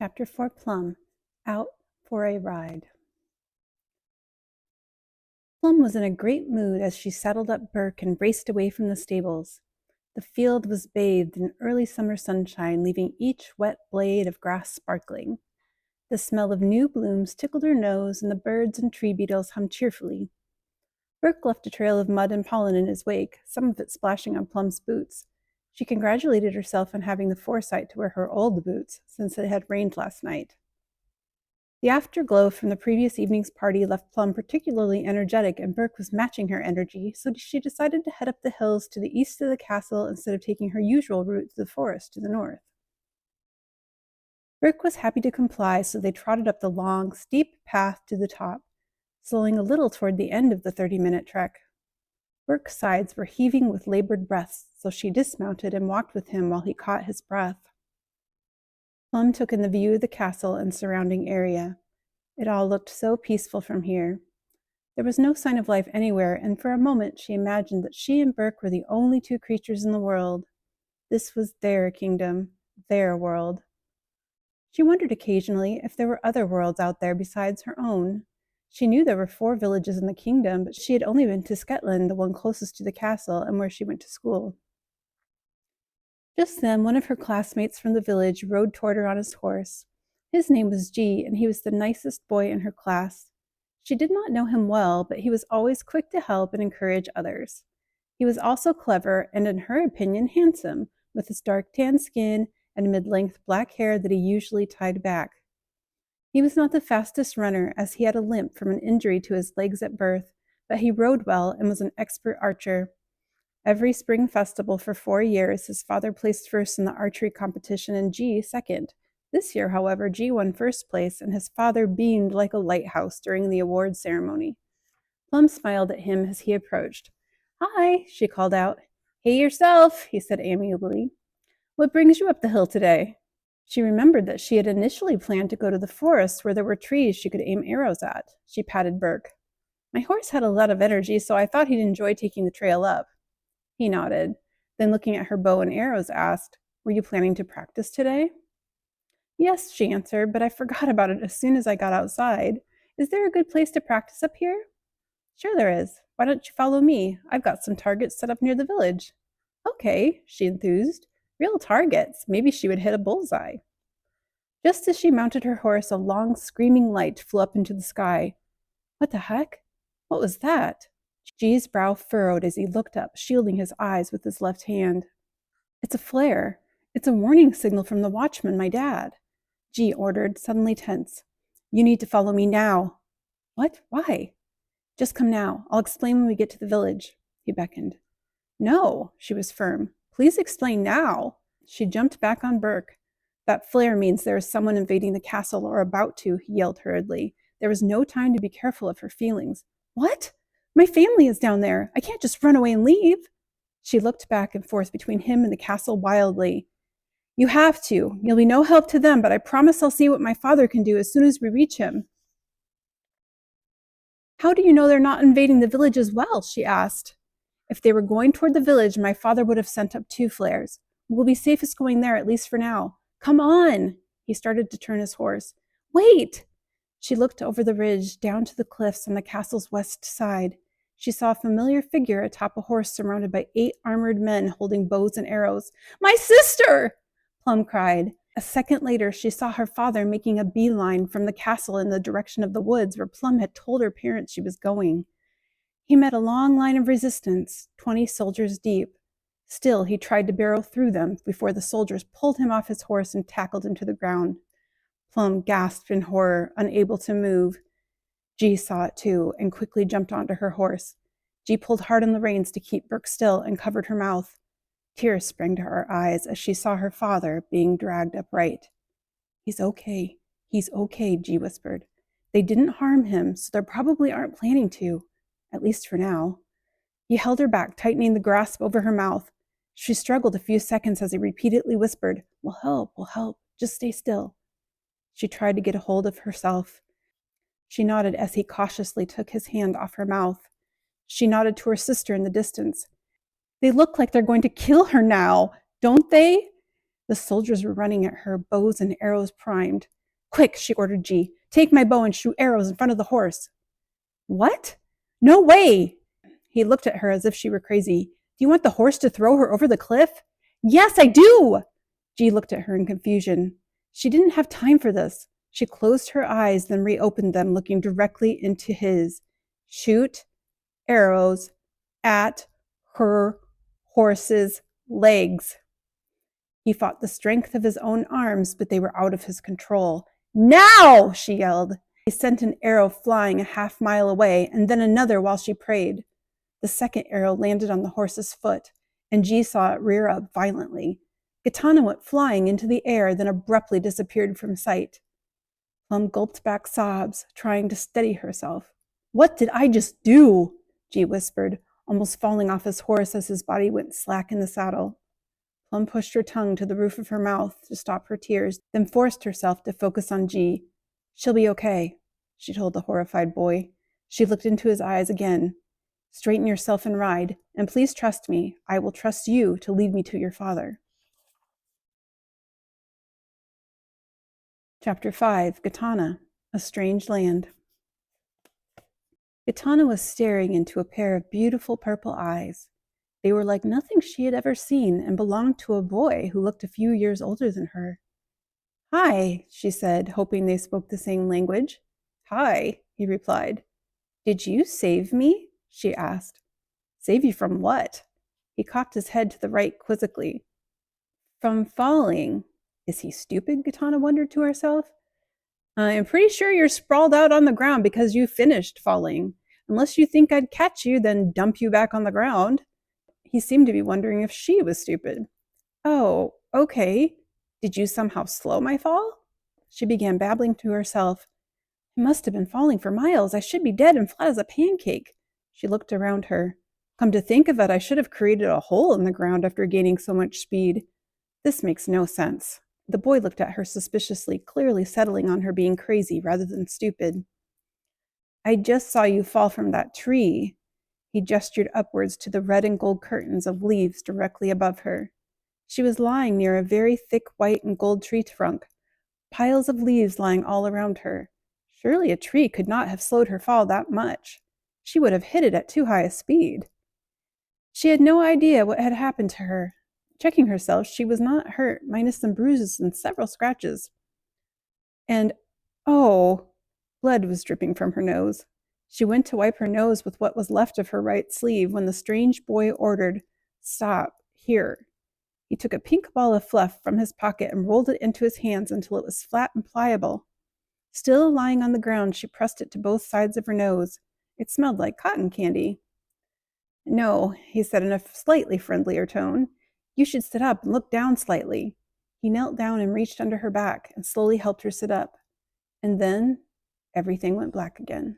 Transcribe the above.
Chapter 4 Plum, Out for a Ride. Plum was in a great mood as she saddled up Burke and raced away from the stables. The field was bathed in early summer sunshine, leaving each wet blade of grass sparkling. The smell of new blooms tickled her nose, and the birds and tree beetles hummed cheerfully. Burke left a trail of mud and pollen in his wake, some of it splashing on Plum's boots. She congratulated herself on having the foresight to wear her old boots, since it had rained last night. The afterglow from the previous evening's party left Plum particularly energetic, and Burke was matching her energy, so she decided to head up the hills to the east of the castle instead of taking her usual route to the forest to the north. Burke was happy to comply, so they trotted up the long, steep path to the top, slowing a little toward the end of the 30-minute trek. Burke's sides were heaving with labored breaths, so she dismounted and walked with him while he caught his breath. Plum took in the view of the castle and surrounding area. It all looked so peaceful from here. There was no sign of life anywhere, and for a moment she imagined that she and Burke were the only two creatures in the world. This was their kingdom, their world. She wondered occasionally if there were other worlds out there besides her own. She knew there were 4 villages in the kingdom, but she had only been to Sketland, the one closest to the castle and where she went to school. Just then, one of her classmates from the village rode toward her on his horse. His name was G, and he was the nicest boy in her class. She did not know him well, but he was always quick to help and encourage others. He was also clever and, in her opinion, handsome, with his dark tan skin and mid-length black hair that he usually tied back. He was not the fastest runner, as he had a limp from an injury to his legs at birth, but he rode well and was an expert archer. Every spring festival for 4 years, his father placed first in the archery competition and G second. This year, however, G won first place, and his father beamed like a lighthouse during the awards ceremony. Plum smiled at him as he approached. "Hi," she called out. "Hey yourself," he said amiably. "What brings you up the hill today?" She remembered that she had initially planned to go to the forest where there were trees she could aim arrows at. She patted Burke. "My horse had a lot of energy, so I thought he'd enjoy taking the trail up." He nodded, then looking at her bow and arrows asked, "Were you planning to practice today?" "Yes," she answered, "but I forgot about it as soon as I got outside. Is there a good place to practice up here?" "Sure there is. Why don't you follow me? I've got some targets set up near the village." "Okay," she enthused. Real targets. Maybe she would hit a bullseye. Just as she mounted her horse, a long, screaming light flew up into the sky. What the heck? What was that? G's brow furrowed as he looked up, shielding his eyes with his left hand. "It's a flare. It's a warning signal from the watchman, my dad," G ordered, suddenly tense. "You need to follow me now." "What? Why?" "Just come now. I'll explain when we get to the village," he beckoned. "No," she was firm. "Please explain now." She jumped back on Burke. "That flare means there is someone invading the castle or about to," he yelled hurriedly. There was no time to be careful of her feelings. "What? My family is down there. I can't just run away and leave." She looked back and forth between him and the castle wildly. "You have to. You'll be no help to them, but I promise I'll see what my father can do as soon as we reach him." "How do you know they're not invading the village as well?" she asked. "If they were going toward the village, my father would have sent up 2 flares. We'll be safest going there, at least for now. Come on!" He started to turn his horse. "Wait!" She looked over the ridge, down to the cliffs on the castle's west side. She saw a familiar figure atop a horse surrounded by 8 armored men holding bows and arrows. "My sister!" Plum cried. A second later, she saw her father making a beeline from the castle in the direction of the woods where Plum had told her parents she was going. He met a long line of resistance, 20 soldiers deep. Still, he tried to barrel through them before the soldiers pulled him off his horse and tackled him to the ground. Plum gasped in horror, unable to move. G saw it too and quickly jumped onto her horse. G pulled hard on the reins to keep Burke still and covered her mouth. Tears sprang to her eyes as she saw her father being dragged upright. He's okay, G whispered. "They didn't harm him, so they probably aren't planning to, at least for now." He held her back, tightening the grasp over her mouth. She struggled a few seconds as he repeatedly whispered, we'll help, just stay still." She tried to get a hold of herself. She nodded as he cautiously took his hand off her mouth. She nodded to her sister in the distance. "They look like they're going to kill her now, don't they?" The soldiers were running at her, bows and arrows primed. Quick, she ordered G. Take my bow and shoot arrows in front of the horse. What? No way! He looked at her as if she were crazy. Do you want the horse to throw her over the cliff? Yes, I do! G looked at her in confusion. She didn't have time for this. She closed her eyes, then reopened them, looking directly into his. Shoot arrows at her horse's legs. He fought the strength of his own arms, but they were out of his control. Now! She yelled. He sent an arrow flying a half-mile away, and then another while she prayed. The second arrow landed on the horse's foot, and G saw it rear up violently. Gitana went flying into the air, then abruptly disappeared from sight. Plum gulped back sobs, trying to steady herself. What did I just do? G whispered, almost falling off his horse as his body went slack in the saddle. Plum pushed her tongue to the roof of her mouth to stop her tears, then forced herself to focus on G. She'll be okay, she told the horrified boy. She looked into his eyes again. Straighten yourself and ride, and please trust me. I will trust you to lead me to your father. Chapter 5, Gitana, A Strange Land. Gitana was staring into a pair of beautiful purple eyes. They were like nothing she had ever seen and belonged to a boy who looked a few years older than her. Hi, she said, hoping they spoke the same language. Hi, he replied. Did you save me? She asked. Save you from what? He cocked his head to the right quizzically. From falling. Is he stupid? Gitana wondered to herself. I'm pretty sure you're sprawled out on the ground because you finished falling. Unless you think I'd catch you, then dump you back on the ground. He seemed to be wondering if she was stupid. Oh, okay. Did you somehow slow my fall? She began babbling to herself. I must have been falling for miles. I should be dead and flat as a pancake. She looked around her. Come to think of it, I should have created a hole in the ground after gaining so much speed. This makes no sense. The boy looked at her suspiciously, clearly settling on her being crazy rather than stupid. I just saw you fall from that tree. He gestured upwards to the red and gold curtains of leaves directly above her. She was lying near a very thick white and gold tree trunk, piles of leaves lying all around her. Surely a tree could not have slowed her fall that much. She would have hit it at too high a speed. She had no idea what had happened to her. Checking herself, she was not hurt, minus some bruises and several scratches. And, oh, blood was dripping from her nose. She went to wipe her nose with what was left of her right sleeve when the strange boy ordered, Stop, here. He took a pink ball of fluff from his pocket and rolled it into his hands until it was flat and pliable. Still lying on the ground, she pressed it to both sides of her nose. It smelled like cotton candy. No, he said in a slightly friendlier tone. You should sit up and look down slightly. He knelt down and reached under her back and slowly helped her sit up. And then everything went black again.